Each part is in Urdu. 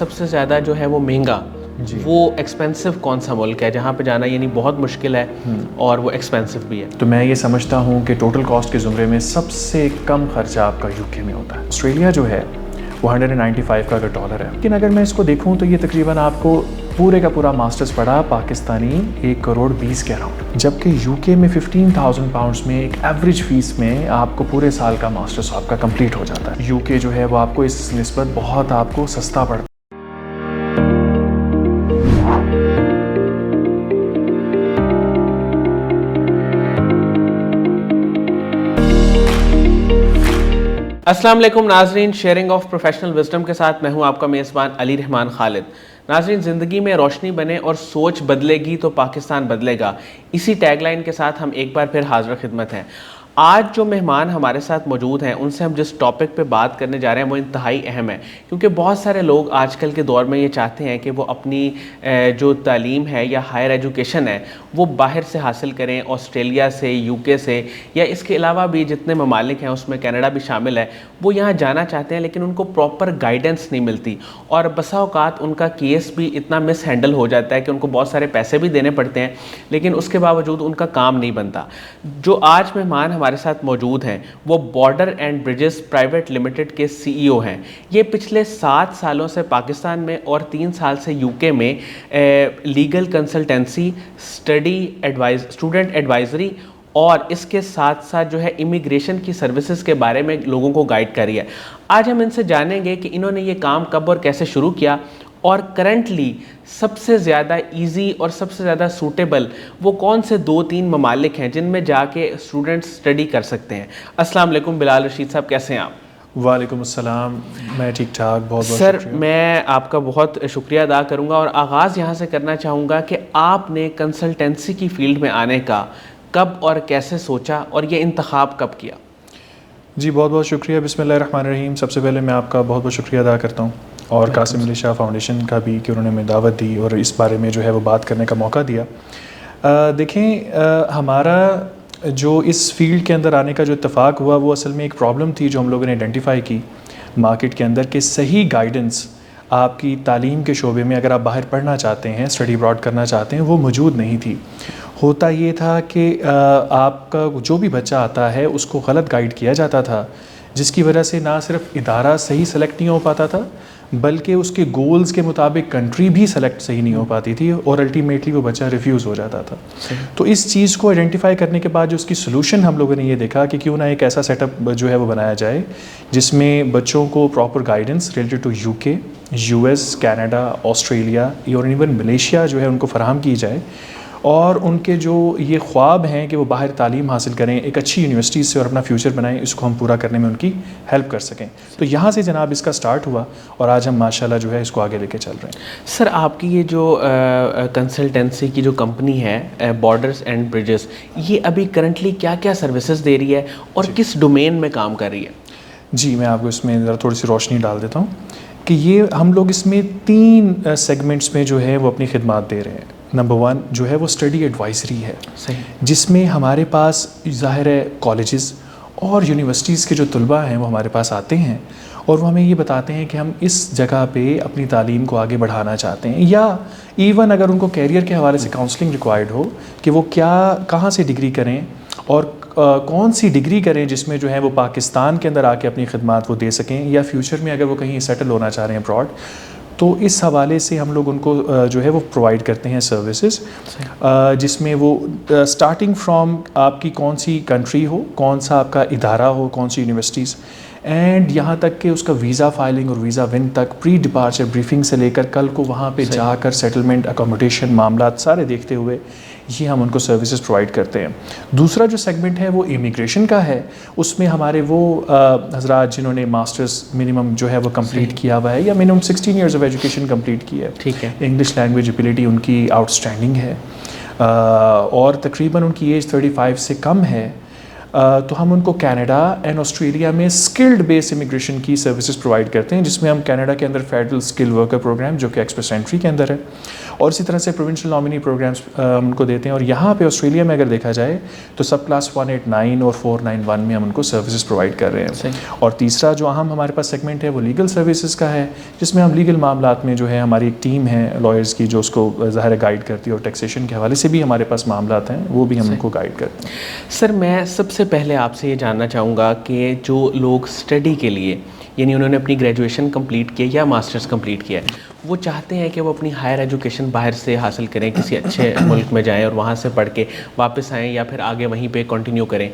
سب سے زیادہ جو ہے وہ مہنگا وہ ایکسپینسو کون سا ملک ہے جہاں پہ جانا یعنی بہت مشکل ہے اور وہ ایکسپینسو بھی ہے؟ تو میں یہ سمجھتا ہوں کہ ٹوٹل کاسٹ کے زمرے میں سب سے کم خرچہ آپ کا یو کے میں ہوتا ہے. آسٹریلیا جو ہے وہ 195 کا اگر ڈالر ہے, لیکن اگر میں اس کو دیکھوں تو یہ تقریباً آپ کو پورے کا پورا ماسٹرز پڑا پاکستانی 1 کروڑ 20 کے اراؤنڈ, جبکہ یو کے میں 15,000 پاؤنڈس میں ایک ایوریج فیس میں آپ کو پورے سال کا ماسٹرز آپ کا کمپلیٹ ہو جاتا ہے. یو کے جو ہے وہ آپ کو اس نسبت بہت آپ کو سستا پڑتا ہے. السلام علیکم ناظرین, شیئرنگ آف پروفیشنل وزڈم کے ساتھ میں ہوں آپ کا میزبان علی رحمان خالد. ناظرین, زندگی میں روشنی بنے اور سوچ بدلے گی تو پاکستان بدلے گا, اسی ٹیگ لائن کے ساتھ ہم ایک بار پھر حاضر خدمت ہیں. آج جو مہمان ہمارے ساتھ موجود ہیں ان سے ہم جس ٹاپک پہ بات کرنے جا رہے ہیں وہ انتہائی اہم ہے, کیونکہ بہت سارے لوگ آج کل کے دور میں یہ چاہتے ہیں کہ وہ اپنی جو تعلیم ہے یا ہائر ایجوکیشن ہے وہ باہر سے حاصل کریں, آسٹریلیا سے, یو کے سے, یا اس کے علاوہ بھی جتنے ممالک ہیں اس میں کینیڈا بھی شامل ہے, وہ یہاں جانا چاہتے ہیں لیکن ان کو پراپر گائیڈنس نہیں ملتی, اور بسا اوقات ان کا کیس بھی اتنا مس ہینڈل ہو جاتا ہے کہ ان کو بہت سارے پیسے بھی دینے پڑتے ہیں لیکن اس کے باوجود ان کا کام نہیں بنتا. جو آج مہمان ہمارے ساتھ موجود ہیں وہ border and bridges private limited کے سی ای او ہیں. یہ پچھلے 7 سالوں سے پاکستان میں اور 3 سال سے یو کے میں لیگل کنسلٹنسی, اسٹوڈنٹ ایڈوائزری اور اس کے ساتھ ساتھ جو ہے امیگریشن کی سروسز کے بارے میں لوگوں کو گائیڈ کری ہے. آج ہم ان سے جانیں گے کہ انہوں نے یہ کام کب اور کیسے شروع کیا, اور کرنٹلی سب سے زیادہ ایزی اور سب سے زیادہ سوٹیبل وہ کون سے 2-3 ممالک ہیں جن میں جا کے اسٹوڈنٹس اسٹڈی کر سکتے ہیں. السلام علیکم بلال رشید صاحب, کیسے ہیں آپ؟ وعلیکم السلام, میں ٹھیک ٹھاک, بہت سر میں آپ کا بہت شکریہ ادا کروں گا اور آغاز یہاں سے کرنا چاہوں گا کہ آپ نے کنسلٹنسی کی فیلڈ میں آنے کا کب اور کیسے سوچا اور یہ انتخاب کب کیا؟ جی بہت بہت شکریہ. بسم اللہ الرحمن الرحیم. سب سے پہلے میں آپ کا بہت بہت شکریہ ادا کرتا ہوں اور قاسم علی شاہ فاؤنڈیشن کا بھی کہ انہوں نے ہمیں دعوت دی اور اس بارے میں جو ہے وہ بات کرنے کا موقع دیا. دیکھیں, ہمارا جو اس فیلڈ کے اندر آنے کا جو اتفاق ہوا وہ اصل میں ایک پرابلم تھی جو ہم لوگوں نے آئیڈینٹیفائی کی مارکیٹ کے اندر, کہ صحیح گائیڈنس آپ کی تعلیم کے شعبے میں اگر آپ باہر پڑھنا چاہتے ہیں, اسٹڈی ابراڈ کرنا چاہتے ہیں, وہ موجود نہیں تھی. ہوتا یہ تھا کہ آپ کا جو بھی بچہ آتا ہے اس کو غلط گائیڈ کیا جاتا تھا, جس کی وجہ سے نہ صرف ادارہ صحیح سلیکٹ نہیں ہو پاتا تھا بلکہ اس کے گولز کے مطابق کنٹری بھی سلیکٹ صحیح نہیں ہو پاتی تھی اور الٹیمیٹلی وہ بچہ ریفیوز ہو جاتا تھا. تو اس چیز کو آئیڈینٹیفائی کرنے کے بعد جو اس کی سلوشن ہم لوگوں نے یہ دیکھا کہ کیوں نہ ایک ایسا سیٹ اپ جو ہے وہ بنایا جائے جس میں بچوں کو proper guidance related to U K, U S, Canada, Australia اور ایون ملیشیا جو ہے ان کو فراہم کی جائے, اور ان کے جو یہ خواب ہیں کہ وہ باہر تعلیم حاصل کریں ایک اچھی یونیورسٹی سے اور اپنا فیوچر بنائیں, اس کو ہم پورا کرنے میں ان کی ہیلپ کر سکیں. تو یہاں سے جناب اس کا سٹارٹ ہوا اور آج ہم ماشاءاللہ جو ہے اس کو آگے لے کے چل رہے ہیں. سر, آپ کی یہ جو کنسلٹنسی کی جو کمپنی ہے بارڈرز اینڈ برجز, یہ ابھی کرنٹلی کیا کیا سروسز دے رہی ہے اور کس ڈومین میں کام کر رہی ہے؟ جی میں آپ کو اس میں ذرا تھوڑی سی روشنی ڈال دیتا ہوں کہ یہ ہم لوگ اس میں 3 سیگمنٹس میں جو ہے وہ اپنی خدمات دے رہے ہیں. نمبر 1 جو ہے وہ اسٹڈی ایڈوائزری ہے, جس میں ہمارے پاس ظاہر ہے کالجز اور یونیورسٹیز کے جو طلباء ہیں وہ ہمارے پاس آتے ہیں اور وہ ہمیں یہ بتاتے ہیں کہ ہم اس جگہ پہ اپنی تعلیم کو آگے بڑھانا چاہتے ہیں, یا ایون اگر ان کو کیریئر کے حوالے سے کاؤنسلنگ ریکوائرڈ ہو کہ وہ کہاں سے ڈگری کریں اور کون سی ڈگری کریں جس میں جو ہے وہ پاکستان کے اندر آ کے اپنی خدمات وہ دے سکیں, یا فیوچر میں اگر وہ کہیں سیٹل ہونا چاہ رہے ہیں ابراڈ, تو اس حوالے سے ہم لوگ ان کو جو ہے وہ پرووائڈ کرتے ہیں سروسز, جس میں وہ اسٹارٹنگ فرام آپ کی کون سی کنٹری ہو, کون سا آپ کا ادارہ ہو, کون سی یونیورسٹیز, اینڈ یہاں تک کہ اس کا ویزا فائلنگ اور ویزا ون تک پری ڈپارچر بریفنگ سے لے کر کل کو وہاں پہ جا کر سیٹلمنٹ, اکوموڈیشن, معاملات سارے دیکھتے ہوئے یہ ہم ان کو سروسز پرووائڈ کرتے ہیں. دوسرا جو سیگمنٹ ہے وہ امیگریشن کا ہے, اس میں ہمارے وہ حضرات جنہوں نے ماسٹرز منیمم جو ہے وہ کمپلیٹ کیا ہوا ہے یا minimum 16 years of education complete کی ہے, ٹھیک ہے, انگلش لینگویج ایبیلٹی ان کی آؤٹ اسٹینڈنگ ہے اور تقریباً ان کی ایج 35 سے کم ہے, تو ہم ان کو کینیڈا اینڈ آسٹریلیا میں اسکلڈ بیس امیگریشن کی سروسز پرووائڈ کرتے ہیں، جس میں ہم کینیڈا کے اندر فیڈرل اسکل ورکر پروگرام جو کہ ایکسپریس انٹری کے اندر ہے، اور اسی طرح سے پروونشل نامنی پروگرامس ہم ان کو دیتے ہیں. اور یہاں پہ آسٹریلیا میں اگر دیکھا جائے تو سب کلاس 189 اور 491 میں ہم ان کو سروسز پرووائڈ کر رہے ہیں. اور تیسرا جو اہم ہمارے پاس سیگمنٹ ہے وہ لیگل سروسز کا ہے، جس میں ہم لیگل معاملات میں جو ہے ہماری ایک ٹیم ہے لائرز کی جو اس کو ظاہر گائیڈ کرتی ہے، اور ٹیکسیشن کے حوالے سے بھی ہمارے پاس معاملات ہیں وہ بھی ہم ان کو گائیڈ کرتے ہیں. سر میں سب سے پہلے آپ سے یہ جاننا چاہوں گا کہ جو لوگ اسٹڈی کے لیے، یعنی انہوں نے اپنی گریجویشن کمپلیٹ کیا یا ماسٹرز کمپلیٹ کیا ہے، وہ چاہتے ہیں کہ وہ اپنی ہائر ایجوکیشن باہر سے حاصل کریں، کسی اچھے ملک میں جائیں اور وہاں سے پڑھ کے واپس آئیں یا پھر آگے وہیں پہ کنٹینیو کریں،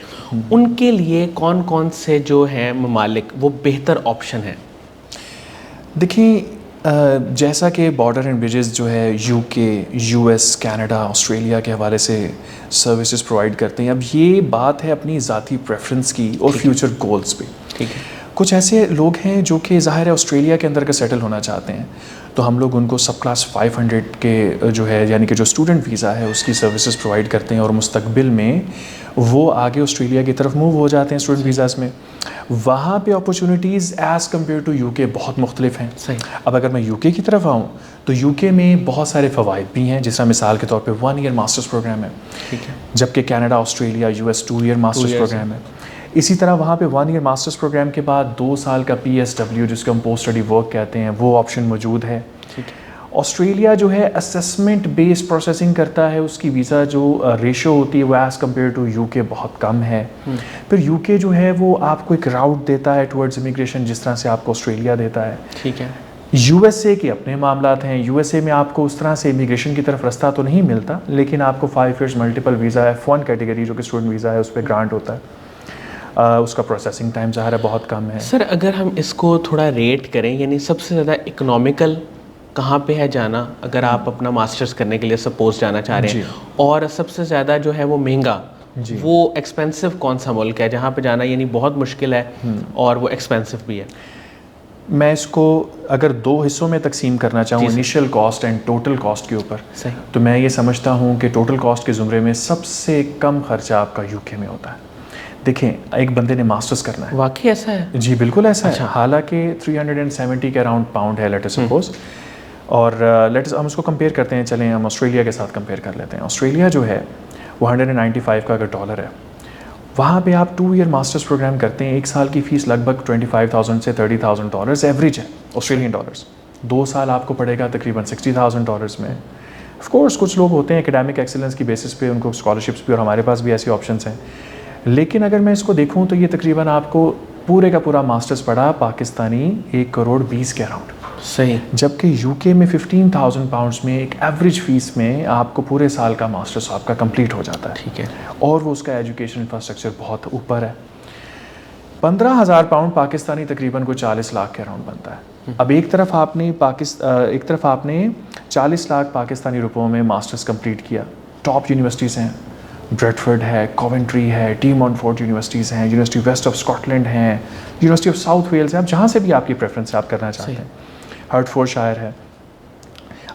ان کے لیے کون کون سے جو ہیں ممالک وہ بہتر آپشن ہیں؟ دیکھیں جیسا کہ بارڈر اینڈ برجز جو ہے you K, U S, Canada, Australia کے حوالے سے سروسز پرووائڈ کرتے ہیں. اب یہ بات ہے اپنی ذاتی پریفرنس کی اور فیوچر گولز پہ. ٹھیک ہے. کچھ ایسے لوگ ہیں جو کہ ظاہر ہے آسٹریلیا کے اندر کا سیٹل ہونا چاہتے ہیں، تو ہم لوگ ان کو سب کلاس 500 کے جو ہے یعنی کہ جو اسٹوڈنٹ ویزا ہے اس کی سروسز پرووائڈ کرتے ہیں، اور مستقبل میں وہ آگے آسٹریلیا کی طرف موو ہو جاتے ہیں اسٹوڈنٹ ویزاز میں. وہاں پہ opportunities as compare to U K بہت مختلف ہیں. اب اگر میں یو کے کی طرف آؤں تو یو کے میں بہت سارے فوائد بھی ہیں، جس طرح مثال کے طور پہ 1 ایئر ماسٹرز پروگرام ہے، جبکہ Canada, Australia, U S 2 year masters program ہے. اسی طرح وہاں پہ 1 ایئر ماسٹرز پروگرام کے بعد 2 سال کا پی ایس ڈبلیو جس کو ہم پوسٹ اسٹڈی ورک کہتے ہیں وہ آپشن موجود ہے. آسٹریلیا جو ہے اسیسمنٹ بیس پروسیسنگ کرتا ہے، اس کی ویزا جو ریشو ہوتی ہے وہ as compare to U K بہت کم ہے. پھر یو کے جو ہے وہ آپ کو ایک راؤٹ دیتا ہے ٹورڈز امیگریشن جس طرح سے آپ کو آسٹریلیا دیتا ہے. ٹھیک ہے. یو ایس اے کے اپنے معاملات ہیں. یو ایس اے میں آپ کو اس طرح سے امیگریشن کی طرف رستہ تو نہیں ملتا، لیکن آپ کو 5 years multiple visa F1 category جو کہ اسٹوڈنٹ ویزا ہے اس پہ گرانٹ ہوتا ہے. اس کا پروسیسنگ ٹائم ظاہر ہے بہت کم ہے. سر اگر ہم اس کو تھوڑا ریٹ کریں، یعنی سب سے زیادہ اکنامیکل کہاں پہ ہے جانا اگر آپ اپنا ماسٹرز کرنے کے لیے سپوز جانا چاہ رہے ہیں، اور سب سے زیادہ جو ہے وہ مہنگا، وہ ایکسپینسو کون سا ملک ہے جہاں پہ جانا یعنی بہت مشکل ہے اور وہ ایکسپینسو بھی ہے؟ میں اس کو اگر 2 حصوں میں تقسیم کرنا چاہوں، initial cost and total cost کے اوپر، تو میں یہ سمجھتا ہوں کہ ٹوٹل کاسٹ کے زمرے میں سب سے کم خرچہ آپ کا یو کے میں ہوتا ہے. دیکھیں ایک بندے نے ماسٹرز کرنا ہے. واقعی ایسا ہے؟ جی بالکل ایسا ہے. حالانکہ 370 کے اراؤنڈ پاؤنڈ ہے لیٹ اس سپوز، اور ہم اس کو کمپیئر کرتے ہیں، چلیں ہم آسٹریلیا کے ساتھ کمپیئر کر لیتے ہیں. آسٹریلیا جو ہے وہ 195 کا اگر ڈالر ہے، وہاں پہ آپ 2 ایئر ماسٹرز پروگرام کرتے ہیں، 1 سال کی فیس لگ بھگ $25,000 سے $30,000 ایوریج ہے آسٹریلین ڈالرز. 2 سال آپ کو پڑے گا تقریباً $60,000 میں. آف کورس کچھ لوگ ہوتے ہیں اکیڈیمک ایکسلنس کی بیسس پہ ان کو اسکالرشپس بھی، اور ہمارے پاس بھی ایسی آپشنس ہیں. لیکن اگر میں اس کو دیکھوں تو یہ تقریباً آپ کو پورے کا پورا ماسٹرز پڑا پاکستانی 1 کروڑ 20 کے اراؤنڈ. صحیح. جبکہ یو کے میں 15,000 پاؤنڈس میں ایک ایوریج فیس میں آپ کو پورے سال کا ماسٹرز آپ کا کمپلیٹ ہو جاتا ہے. ٹھیک ہے. اور وہ اس کا ایجوکیشن انفراسٹرکچر بہت اوپر ہے. 15,000 پاؤنڈ پاکستانی تقریباً کوئی 40 لاکھ کے اراؤنڈ بنتا ہے. اب ایک طرف آپ نے 40 لاکھ پاکستانی روپوں میں ماسٹرز کمپلیٹ کیا. ٹاپ یونیورسٹیز ہیں، بریڈفورڈ ہے، کوونٹری ہے، ٹی مونفورٹ یونیورسٹیز ہیں، university west of Scotland ہیں، یونیورسٹی آف ساؤتھ ویلز ہیں. آپ جہاں سے بھی آپ کی پریفرنس آپ کرنا چاہتے ہیں، ہرٹفورڈ شائر ہے.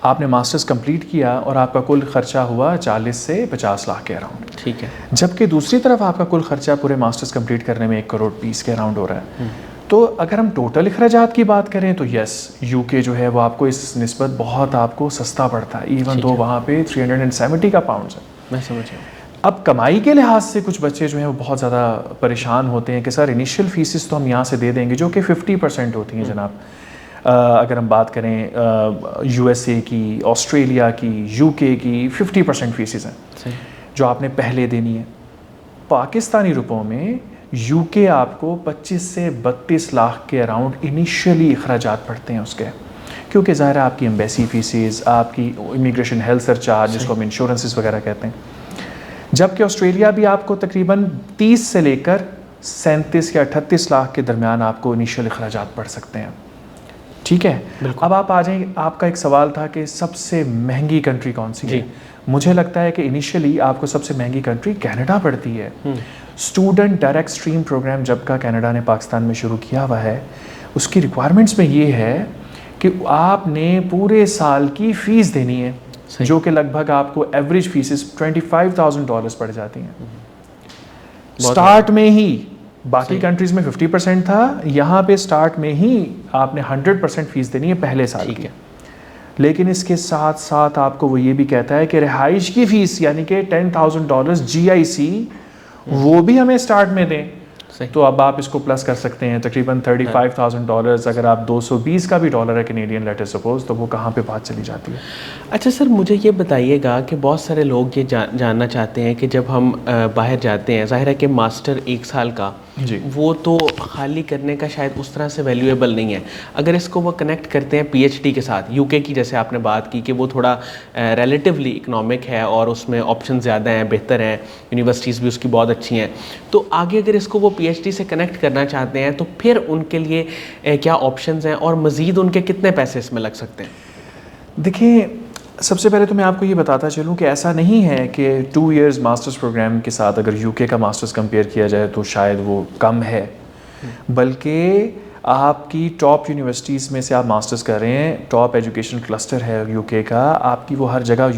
آپ نے ماسٹرز کمپلیٹ کیا اور آپ کا کل خرچہ ہوا 40 سے 50 لاکھ کے اراؤنڈ. ٹھیک ہے. جبکہ دوسری طرف آپ کا کل خرچہ پورے ماسٹرز کمپلیٹ کرنے میں 1 کروڑ 20 کے اراؤنڈ ہو رہا ہے. تو اگر ہم ٹوٹل اخراجات کی بات کریں تو یس یو کے جو ہے وہ آپ کو اس نسبت بہت آپ کو سستا پڑتا ہے، ایون دو وہاں پہ 370 کا پاؤنڈز ہے. میں سمجھ رہا ہوں. اب کمائی کے لحاظ سے کچھ بچے جو ہیں وہ بہت زیادہ پریشان ہوتے ہیں کہ سر انیشیل فیسز تو ہم یہاں سے دے دیں گے، جو کہ 50% ہوتی ہیں جناب. اگر ہم بات کریں یو ایس اے کی، آسٹریلیا کی، یو کے کی، 50% فیسز ہیں جو آپ نے پہلے دینی ہے. پاکستانی روپوں میں یو کے آپ کو 25 سے 32 لاکھ کے اراؤنڈ انیشیلی اخراجات پڑتے ہیں اس کے، کیونکہ ظاہر ہے آپ کی ایمبیسی فیسز، آپ کی امیگریشن ہیلتھ سرچارج جس کو ہم انشورنسز وغیرہ کہتے ہیں. جبکہ آسٹریلیا بھی آپ کو تقریباً 30 سے لے کر 37 یا 38 لاکھ کے درمیان آپ کو انیشیل اخراجات پڑ سکتے ہیں. ٹھیک ہے. اب آپ آ جائیں، آپ کا ایک سوال تھا کہ سب سے مہنگی کنٹری کون سی ہے. مجھے لگتا ہے کہ انیشیلی آپ کو سب سے مہنگی کنٹری کینیڈا پڑتی ہے. اسٹوڈنٹ ڈائریکٹ اسٹریم پروگرام جب کا کینیڈا نے پاکستان میں شروع کیا ہوا ہے، اس کی ریکوائرمنٹس میں یہ ہے کہ آپ نے پورے سال کی فیس دینی ہے، جو کہ لگ بھگ آپ کو ایوریج فیسز $25,000 پڑ جاتی ہیں. اسٹارٹ میں ہی باقی کنٹریز میں 50% تھا, یہاں پہ اسٹارٹ میں ہی آپ نے 100% فیس دینی ہے پہلے سال کی. لیکن اس کے ساتھ ساتھ آپ کو وہ یہ بھی کہتا ہے کہ رہائش کی فیس یعنی کہ $10,000 GIC وہ بھی ہمیں اسٹارٹ میں دیں. تو اب آپ اس کو پلس کر سکتے ہیں تقریباً $35,000. اگر آپ 220 کا بھی ڈالر ہے کینیڈین لیٹ سپوز, تو وہ کہاں پہ بات چلی جاتی ہے. اچھا سر, مجھے یہ بتائیے گا کہ بہت سارے لوگ یہ جاننا چاہتے ہیں کہ جب ہم باہر جاتے ہیں, ظاہر ہے کہ ماسٹر 1 سال کا جی وہ تو خالی کرنے کا شاید اس طرح سے ویلیویبل نہیں ہے. اگر اس کو وہ کنیکٹ کرتے ہیں PhD کے ساتھ, UK کی جیسے آپ نے بات کی کہ وہ تھوڑا ریلیٹیولی اکنامک ہے اور اس میں آپشن زیادہ ہیں, بہتر ہیں, یونیورسٹیز بھی اس کی بہت اچھی ہیں, تو آگے اگر اس کو وہ PhD سے کنیکٹ کرنا چاہتے ہیں تو پھر ان کے لیے کیا آپشنز ہیں اور مزید ان کے کتنے پیسے اس میں لگ سکتے ہیں؟ دیکھیں, سب سے پہلے تو میں آپ کو یہ بتاتا چلوں کہ ایسا نہیں ہے کہ 2 ایئرز ماسٹرز پروگرام کے ساتھ اگر UK کا ماسٹرز کمپیئر کیا جائے تو شاید وہ کم ہے, بلکہ آپ کی ٹاپ یونیورسٹیز میں سے آپ ماسٹرز کر رہے ہیں, ٹاپ ایجوکیشن کلسٹر ہے UK کا, آپ کی وہ ہر جگہ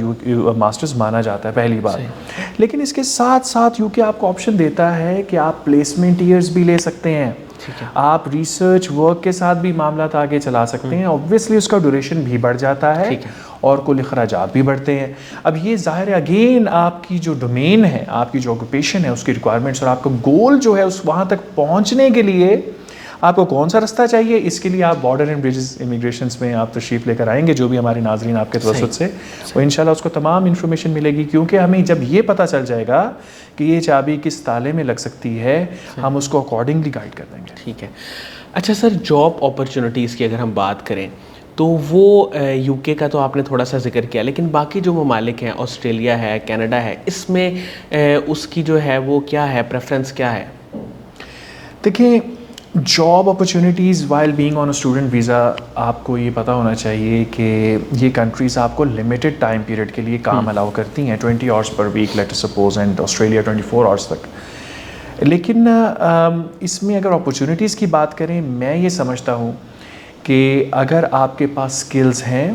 ماسٹرز مانا جاتا ہے پہلی بات. لیکن اس کے ساتھ ساتھ UK آپ کو آپشن دیتا ہے کہ آپ پلیسمنٹ ایئرز بھی لے سکتے ہیں, آپ ریسرچ ورک کے ساتھ بھی معاملات آگے چلا سکتے ہیں. اوبویسلی اس کا ڈیوریشن بھی بڑھ جاتا ہے اور کل اخراجات بھی بڑھتے ہیں. اب یہ ظاہر ہے اگین آپ کی جو ڈومین ہے, آپ کی جو آکوپیشن ہے, اس کی ریکوائرمنٹس اور آپ کا گول جو ہے اس وہاں تک پہنچنے کے لیے آپ کو کون سا رستہ چاہیے, اس کے لیے آپ بارڈر اینڈ بریجز امیگریشنس میں آپ تشریف لے کر آئیں گے, جو بھی ہمارے ناظرین آپ کے توسط سے, وہ انشاءاللہ اس کو تمام انفارمیشن ملے گی. کیونکہ ہمیں جب یہ پتہ چل جائے گا کہ یہ چابی کس تالے میں لگ سکتی ہے, ہم اس کو اکارڈنگلی گائیڈ کر دیں گے. ٹھیک ہے. اچھا سر, جاب اپرچونیٹیز کی اگر ہم بات کریں تو وہ UK کا تو آپ نے تھوڑا سا ذکر کیا, لیکن باقی جو ممالک ہیں, آسٹریلیا ہے, کینیڈا ہے, اس میں اس کی جو ہے وہ کیا ہے, پریفرنس کیا ہے؟ دیکھیں, job opportunities while being on a student visa, آپ کو یہ پتہ ہونا چاہیے کہ یہ کنٹریز آپ کو لمیٹڈ ٹائم پیریڈ کے لیے کام الاؤ کرتی ہیں, 20 آورس پر week let suppose, and Australia 24 hours تک. لیکن اس میں اگر اپرچونیٹیز کی بات کریں, میں یہ سمجھتا ہوں کہ اگر آپ کے پاس سکلز ہیں,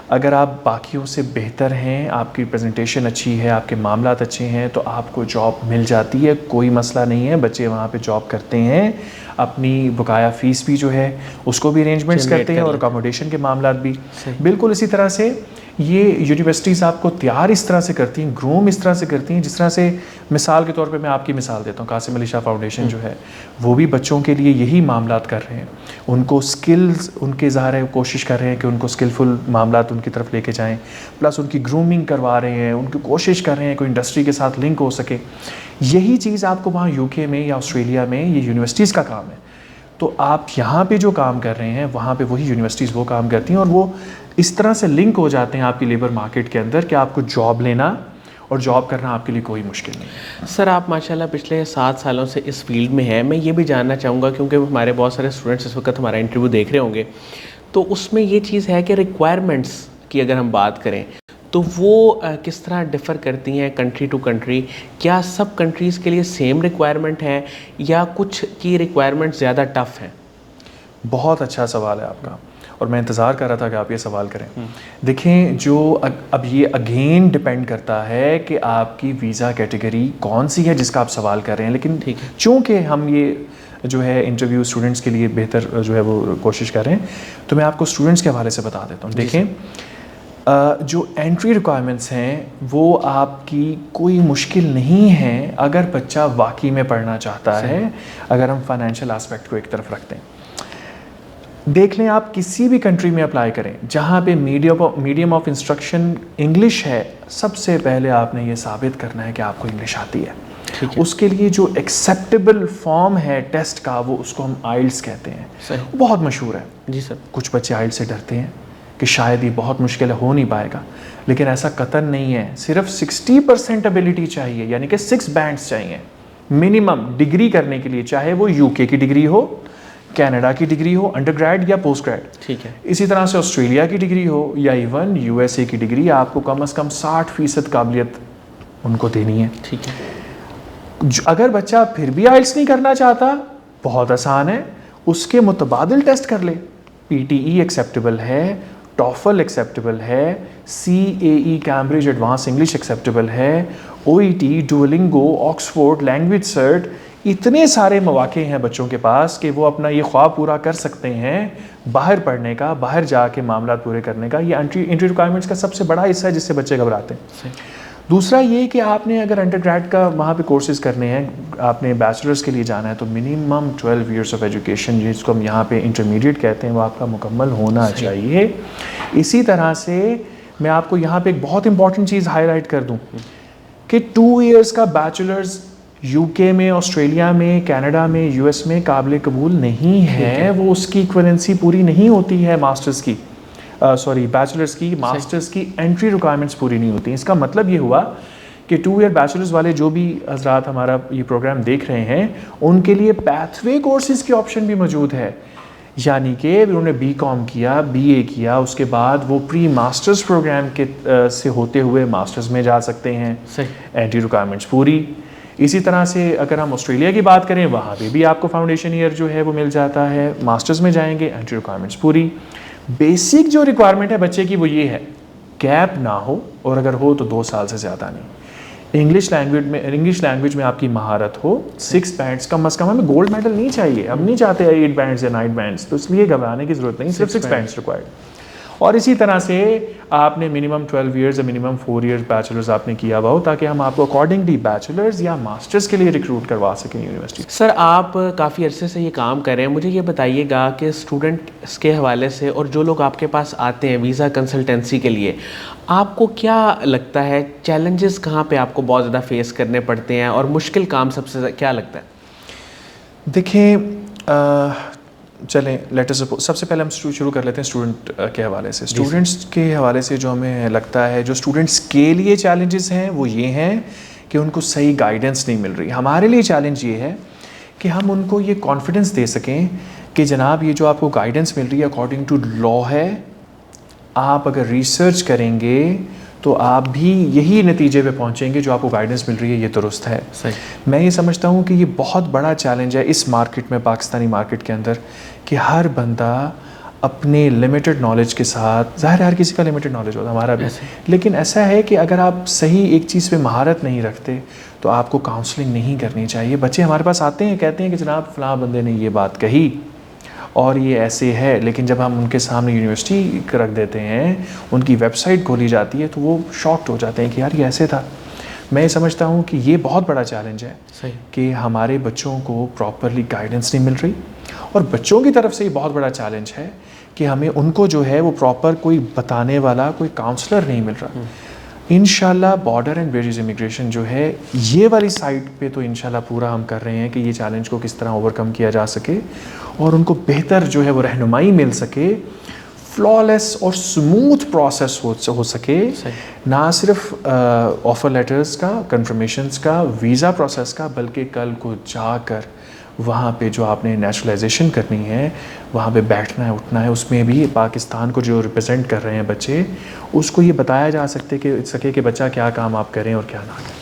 اگر آپ باقیوں سے بہتر ہیں, آپ کی پریزنٹیشن اچھی ہے, آپ کے معاملات اچھے ہیں, تو آپ کو جاب مل جاتی ہے, کوئی مسئلہ نہیں ہے. بچے وہاں پہ جاب کرتے ہیں, اپنی بقایا فیس بھی جو ہے اس کو بھی ارینجمنٹس کرتے ہیں, اور اکاموڈیشن کے معاملات بھی. بالکل اسی طرح سے یہ یونیورسٹیز آپ کو تیار اس طرح سے کرتی ہیں, گروم اس طرح سے کرتی ہیں, جس طرح سے مثال کے طور پہ میں آپ کی مثال دیتا ہوں, قاسم علی شاہ فاؤنڈیشن جو ہے وہ بھی بچوں کے لیے یہی معاملات کر رہے ہیں. ان کو سکلز ان کے ظاہر ہے کوشش کر رہے ہیں کہ ان کو سکلفل معاملات ان کی طرف لے کے جائیں, پلس ان کی گرومنگ کروا رہے ہیں, ان کی کوشش کر رہے ہیں کوئی انڈسٹری کے ساتھ لنک ہو سکے. یہی چیز آپ کو وہاں UK میں یا آسٹریلیا میں یہ یونیورسٹیز کا کام ہے. تو آپ یہاں پہ جو کام کر رہے ہیں وہاں پہ وہی یونیورسٹیز وہ کام کرتی ہیں, اور وہ اس طرح سے لنک ہو جاتے ہیں آپ کی لیبر مارکیٹ کے اندر کہ آپ کو جاب لینا اور جاب کرنا آپ کے لیے کوئی مشکل نہیں ہے. سر, آپ ماشاءاللہ پچھلے 7 سالوں سے اس فیلڈ میں ہیں. میں یہ بھی جاننا چاہوں گا, کیونکہ ہمارے بہت سارے اسٹوڈنٹس اس وقت ہمارا انٹرویو دیکھ رہے ہوں گے, تو اس میں یہ چیز ہے کہ ریکوائرمنٹس کی اگر ہم بات کریں تو وہ کس طرح ڈفر کرتی ہیں کنٹری ٹو کنٹری. کیا سب کنٹریز کے لیے سیم ریکوائرمنٹ ہے یا کچھ کی ریکوائرمنٹ زیادہ ٹف ہیں؟ بہت اچھا سوال ہے آپ کا, اور میں انتظار کر رہا تھا کہ آپ یہ سوال کریں. دیکھیں, جو اب یہ اگین ڈپینڈ کرتا ہے کہ آپ کی ویزا کیٹیگری کون سی ہے جس کا آپ سوال کر رہے ہیں. لیکن چونکہ ہم یہ جو ہے انٹرویو اسٹوڈنٹس کے لیے بہتر جو ہے وہ کوشش کر رہے ہیں, تو میں آپ کو اسٹوڈنٹس کے حوالے سے بتا دیتا ہوں. دیکھیں, جو انٹری ریکوائرمنٹس ہیں وہ آپ کی کوئی مشکل نہیں ہے اگر بچہ واقعی میں پڑھنا چاہتا ہے, اگر ہم فائنینشیل آسپیکٹ کو ایک طرف رکھتے ہیں. دیکھ لیں, آپ کسی بھی کنٹری میں اپلائی کریں جہاں پہ میڈیم آف انسٹرکشن انگلش ہے, سب سے پہلے آپ نے یہ ثابت کرنا ہے کہ آپ کو انگلش آتی ہے. اس کے لیے جو ایکسیپٹیبل فارم ہے ٹیسٹ کا, وہ اس کو ہم آئلٹس کہتے ہیں. بہت مشہور ہے. جی سر. کچھ بچے آئلٹس سے ڈرتے ہیں کہ شاید یہ بہت مشکل ہے, ہو نہیں پائے گا, لیکن ایسا قطعاً نہیں ہے. صرف 60% ابیلٹی چاہیے, یعنی کہ 6 بینڈس چاہیے منیمم ڈگری کرنے کے لیے, چاہے وہ UK کی ڈگری ہو, کینیڈا کی ڈگری ہو, انڈر گریڈ یا پوسٹ گریڈ. ٹھیک ہے. اسی طرح سے آسٹریلیا کی ڈگری ہو یا ایون USA کی ڈگری, آپ کو کم از کم 60% قابلیت ان کو دینی ہے. ٹھیک ہے. اگر بچہ پھر بھی آئلٹس نہیں کرنا چاہتا, بہت آسان ہے, اس کے متبادل ٹیسٹ کر لے. PTE ایکسیپٹیبل ہے, ٹافل ایکسیپٹیبل ہے, CAE Cambridge advance English acceptable ہے, OET, ڈوولنگو, آکسفورڈ, لینگویج سرٹ, اتنے سارے مواقع ہیں بچوں کے پاس کہ وہ اپنا یہ خواب پورا کر سکتے ہیں باہر پڑھنے کا, باہر جا کے معاملات پورے کرنے کا. یہ انٹری ریکوائرمنٹس کا سب سے بڑا حصہ ہے جس سے بچے گھبراتے ہیں. دوسرا یہ کہ آپ نے اگر انڈر گریڈ کا وہاں پہ کورسز کرنے ہیں, آپ نے بیچلرس کے لیے جانا ہے, تو منیمم 12 ایئرس آف ایجوکیشن جس کو ہم یہاں پہ انٹرمیڈیٹ کہتے ہیں وہ آپ کا مکمل ہونا چاہیے. اسی طرح سے میں آپ کو یہاں پہ ایک بہت امپورٹنٹ چیز ہائی لائٹ کر دوں کہ 2 ایئرس کا بیچلرز UK میں, آسٹریلیا میں, کینیڈا میں, US میں قابل قبول نہیں ہے. وہ اس کی ایکویلنسی پوری نہیں ہوتی ہے ماسٹرز کی, بیچلرز کی. ماسٹرز کی انٹری ریکوائرمنٹس پوری نہیں ہوتی. اس کا مطلب یہ ہوا کہ 2 ایئر بیچلرز والے جو بھی حضرات ہمارا یہ پروگرام دیکھ رہے ہیں ان کے لیے پیتھ وے کورسز کی آپشن بھی موجود ہے. یعنی کہ انہوں نے BCom کیا, BA کیا, اس کے بعد وہ پری ماسٹرز پروگرام کے سے ہوتے ہوئے ماسٹرز میں جا سکتے ہیں. انٹری ریکوائرمنٹس پوری. اسی طرح سے اگر ہم آسٹریلیا کی بات کریں, وہاں پہ بھی آپ کو فاؤنڈیشن ایئر جو ہے وہ مل جاتا ہے. ماسٹرز میں جائیں گے, انٹری ریکوائرمنٹس پوری. بیسک جو ریکوائرمنٹ ہے بچے کی وہ یہ ہے, گیپ نہ ہو, اور اگر ہو تو 2 سال سے زیادہ نہیں. انگلش لینگویج میں آپ کی مہارت ہو. 6 بینڈس کم از کم, ہمیں گولڈ میڈل نہیں چاہیے, ہم نہیں چاہتے 8 بینڈس یا 9 بینڈس, تو اس لیے گھبرانے کی ضرورت نہیں, صرف 6 بینڈس ریکوائرڈ. اور اسی طرح سے آپ نے منیمم 12 ایئرز یا منیمم 4 ایئرز بیچلرز آپ نے کیا ہوا ہو, تاکہ ہم آپ کو اکارڈنگلی بیچلرز یا ماسٹرز کے لیے ریکروٹ کروا سکیں یونیورسٹی. سر آپ کافی عرصے سے یہ کام کر رہے ہیں, مجھے یہ بتائیے گا کہ اسٹوڈنٹس کے حوالے سے اور جو لوگ آپ کے پاس آتے ہیں ویزا کنسلٹنسی کے لیے, آپ کو کیا لگتا ہے چیلنجز کہاں پہ آپ کو بہت زیادہ فیس کرنے پڑتے ہیں, اور مشکل کام سب سے کیا لگتا ہے؟ دیکھیں, چلیں سب سے پہلے ہم شروع کر لیتے ہیں اسٹوڈنٹ کے حوالے سے. اسٹوڈنٹس کے حوالے سے جو ہمیں لگتا ہے جو اسٹوڈنٹس کے لیے چیلنجز ہیں وہ یہ ہیں کہ ان کو صحیح گائیڈنس نہیں مل رہی. ہمارے لیے چیلنج یہ ہے کہ ہم ان کو یہ کانفیڈنس دے سکیں کہ جناب یہ جو آپ کو گائیڈنس مل رہی ہے اکارڈنگ ٹو لا ہے, آپ اگر ریسرچ کریں گے تو آپ بھی یہی نتیجے پہ پہنچیں گے جو آپ کو گائیڈنس مل رہی ہے یہ درست ہے. میں یہ سمجھتا ہوں کہ یہ بہت بڑا چیلنج ہے اس مارکیٹ میں, پاکستانی مارکیٹ کے اندر, کہ ہر بندہ اپنے لمیٹڈ نالج کے ساتھ, ظاہر ہر کسی کا لمیٹڈ نالج ہوتا ہے, ہمارا بھی, لیکن ایسا ہے کہ اگر آپ صحیح ایک چیز پہ مہارت نہیں رکھتے تو آپ کو کاؤنسلنگ نہیں کرنی چاہیے. بچے ہمارے پاس آتے ہیں, کہتے ہیں کہ جناب فلاں بندے نے یہ بات کہی اور یہ ایسے ہے, لیکن جب ہم ان کے سامنے یونیورسٹی رکھ دیتے ہیں, ان کی ویب سائٹ کھولی جاتی ہے, تو وہ شاکڈ ہو جاتے ہیں کہ یار یہ ایسے تھا. میں سمجھتا ہوں کہ یہ بہت بڑا چیلنج ہے کہ ہمارے بچوں کو پراپرلی گائیڈنس نہیں مل رہی, اور بچوں کی طرف سے یہ بہت بڑا چیلنج ہے کہ ہمیں ان کو جو ہے وہ پراپر کوئی بتانے والا, کوئی کاؤنسلر نہیں مل رہا. انشاءاللہ بارڈر اینڈ بیریز امیگریشن جو ہے یہ والی سائٹ پہ تو انشاءاللہ پورا ہم کر رہے ہیں کہ یہ چیلنج کو کس طرح اوور کم کیا جا سکے اور ان کو بہتر جو ہے وہ رہنمائی مل سکے, فلالیس اور سموتھ پروسیس ہو سکے, نہ صرف آفر لیٹرز کا, کنفرمیشنز کا, ویزا پروسیس کا, بلکہ کل کو جا کر وہاں پہ جو آپ نے نیشنلائزیشن کرنی ہے, وہاں پہ بیٹھنا ہے, اٹھنا ہے, اس میں بھی پاکستان کو جو ریپرزینٹ کر رہے ہیں بچے, اس کو یہ بتایا جا سکے کہ بچہ کیا کام آپ کریں اور کیا نہ کریں.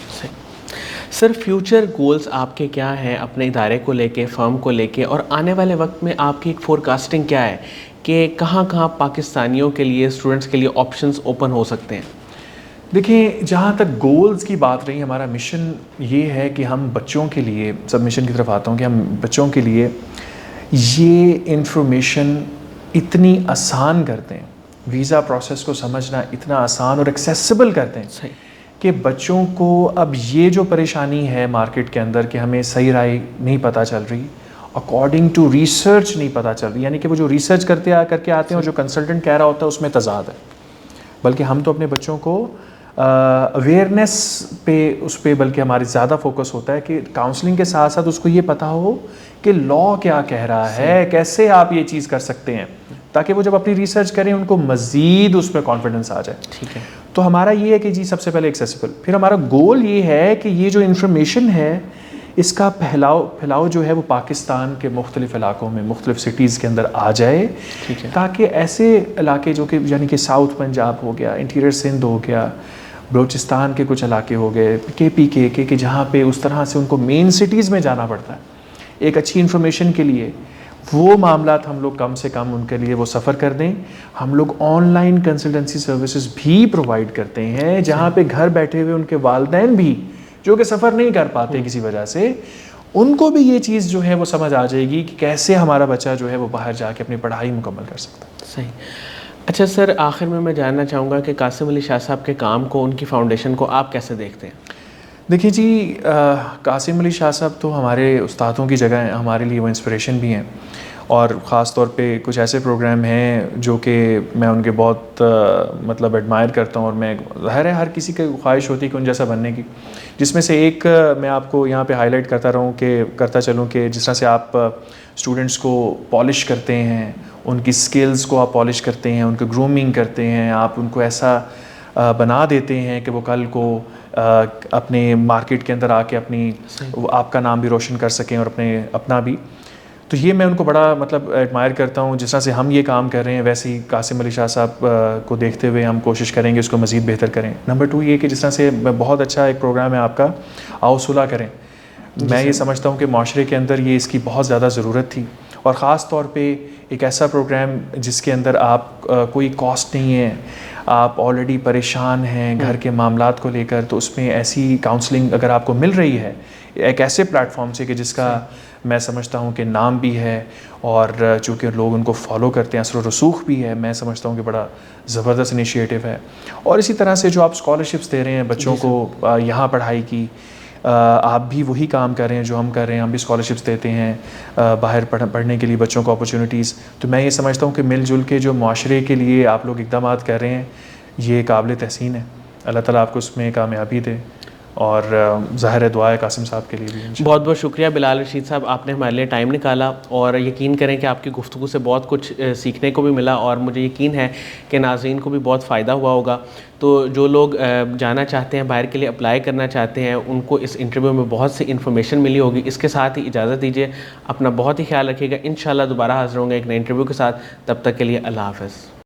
سر فیوچر گولز آپ کے کیا ہیں اپنے ادارے کو لے کے, فرم کو لے کے, اور آنے والے وقت میں آپ کی ایک فور کاسٹنگ کیا ہے کہ کہاں کہاں پاکستانیوں کے لیے, اسٹوڈنٹس کے لیے آپشنز اوپن ہو سکتے ہیں؟ دیکھیں, جہاں تک گولز کی بات رہی, ہمارا مشن یہ ہے کہ ہم بچوں کے لیے, سب مشن کی طرف آتا ہوں, کہ ہم بچوں کے لیے یہ انفارمیشن اتنی آسان کرتے ہیں, ویزا پروسیس کو سمجھنا اتنا آسان اور ایکسیسیبل کرتے ہیں کہ بچوں کو اب یہ جو پریشانی ہے مارکیٹ کے اندر کہ ہمیں صحیح رائے نہیں پتہ چل رہی, اکارڈنگ ٹو ریسرچ نہیں پتہ چل رہی, یعنی کہ وہ جو ریسرچ کر کے آتے ہیں اور جو کنسلٹنٹ کہہ رہا ہوتا ہے اس میں تضاد ہے, بلکہ ہم تو اپنے بچوں کو اویئرنیس پہ, اس پہ بلکہ ہماری زیادہ فوکس ہوتا ہے کہ کاؤنسلنگ کے ساتھ ساتھ اس کو یہ پتہ ہو کہ لا کیا کہہ رہا ہے, کیسے آپ یہ چیز کر سکتے ہیں, تاکہ وہ جب اپنی ریسرچ کریں ان کو مزید اس پہ کانفیڈنس آ جائے. ٹھیک ہے, تو ہمارا یہ ہے کہ جی سب سے پہلے ایکسیسیبل, پھر ہمارا گول یہ ہے کہ یہ جو انفارمیشن ہے اس کا پھیلاؤ جو ہے وہ پاکستان کے مختلف علاقوں میں, مختلف سٹیز کے اندر آ جائے, تاکہ ایسے علاقے جو کہ یعنی کہ ساؤتھ پنجاب ہو گیا, انٹیریئر سندھ ہو گیا, بلوچستان کے کچھ علاقے ہو گئے, KP کے جہاں پہ اس طرح سے ان کو مین سٹیز میں جانا پڑتا ہے ایک اچھی انفارمیشن کے لیے, وہ معاملات ہم لوگ کم سے کم ان کے لیے وہ سفر کر دیں. ہم لوگ آن لائن کنسلٹنسی سروسز بھی پرووائڈ کرتے ہیں جہاں پہ گھر بیٹھے ہوئے ان کے والدین بھی جو کہ سفر نہیں کر پاتے کسی وجہ سے, ان کو بھی یہ چیز جو ہے وہ سمجھ آ جائے گی کہ کیسے ہمارا بچہ جو ہے وہ باہر جا کے اپنی پڑھائی مکمل کر سکتا ہے. صحیح. اچھا سر, آخر میں جاننا چاہوں گا کہ قاسم علی شاہ صاحب کے کام کو, ان کی فاؤنڈیشن کو آپ کیسے دیکھتے ہیں؟ دیکھیے جی, قاسم علی شاہ صاحب تو ہمارے استادوں کی جگہ ہیں, ہمارے لیے وہ انسپریشن بھی ہیں, اور خاص طور پہ کچھ ایسے پروگرام ہیں جو کہ میں ان کے بہت مطلب ایڈمائر کرتا ہوں, اور میں ظاہر ہے ہر کسی کی خواہش ہوتی ہے کہ ان جیسا بننے کی, جس میں سے ایک میں آپ کو یہاں پہ ہائی لائٹ کرتا چلوں کہ جس طرح سے آپ اسٹوڈنٹس کو پالش کرتے ہیں, ان کی سکلز کو آپ پالش کرتے ہیں, ان کو گرومنگ کرتے ہیں, آپ ان کو ایسا بنا دیتے ہیں کہ وہ کل کو اپنے مارکیٹ کے اندر آ کے اپنی آپ کا نام بھی روشن کر سکیں اور اپنا بھی. تو یہ میں ان کو بڑا مطلب ایڈمائر کرتا ہوں. جس طرح سے ہم یہ کام کر رہے ہیں ویسے ہی قاسم علی شاہ صاحب کو دیکھتے ہوئے ہم کوشش کریں گے اس کو مزید بہتر کریں. نمبر 2 یہ کہ جس طرح سے بہت اچھا ایک پروگرام ہے آپ کا آؤ صلح کریں. میں یہ سمجھتا ہوں کہ معاشرے کے اندر یہ اس کی بہت زیادہ ضرورت تھی, اور خاص طور پہ ایک ایسا پروگرام جس کے اندر آپ کوئی کاسٹ نہیں ہے, آپ آلریڈی پریشان ہیں گھر کے معاملات کو لے کر, تو اس میں ایسی کاؤنسلنگ اگر آپ کو مل رہی ہے ایک ایسے پلیٹ فارم سے کہ جس کا میں سمجھتا ہوں کہ نام بھی ہے, اور چونکہ لوگ ان کو فالو کرتے ہیں, اثر و رسوخ بھی ہے, میں سمجھتا ہوں کہ بڑا زبردست انیشیٹو ہے. اور اسی طرح سے جو آپ اسکالرشپس دے رہے ہیں بچوں کو یہاں پڑھائی کی, آپ بھی وہی کام کر رہے ہیں جو ہم کر رہے ہیں, ہم بھی اسکالرشپس دیتے ہیں باہر پڑھنے کے لیے بچوں کو اپرچونیٹیز. تو میں یہ سمجھتا ہوں کہ مل جل کے جو معاشرے کے لیے آپ لوگ اقدامات کر رہے ہیں یہ قابل تحسین ہے. اللہ تعالیٰ آپ کو اس میں کامیابی دے, اور ظاہر دعا ہے قاسم صاحب کے لیے بھی. بہت بہت شکریہ بلال رشید صاحب, آپ نے ہمارے لیے ٹائم نکالا, اور یقین کریں کہ آپ کی گفتگو سے بہت کچھ سیکھنے کو بھی ملا, اور مجھے یقین ہے کہ ناظرین کو بھی بہت فائدہ ہوا ہوگا. تو جو لوگ جانا چاہتے ہیں باہر کے لیے اپلائی کرنا چاہتے ہیں, ان کو اس انٹرویو میں بہت سی انفارمیشن ملی ہوگی. اس کے ساتھ ہی اجازت دیجیے, اپنا بہت ہی خیال رکھیے گا. انشاءاللہ دوبارہ حاضر ہوں گے ایک نئے انٹرویو کے ساتھ. تب تک کے لیے اللہ حافظ.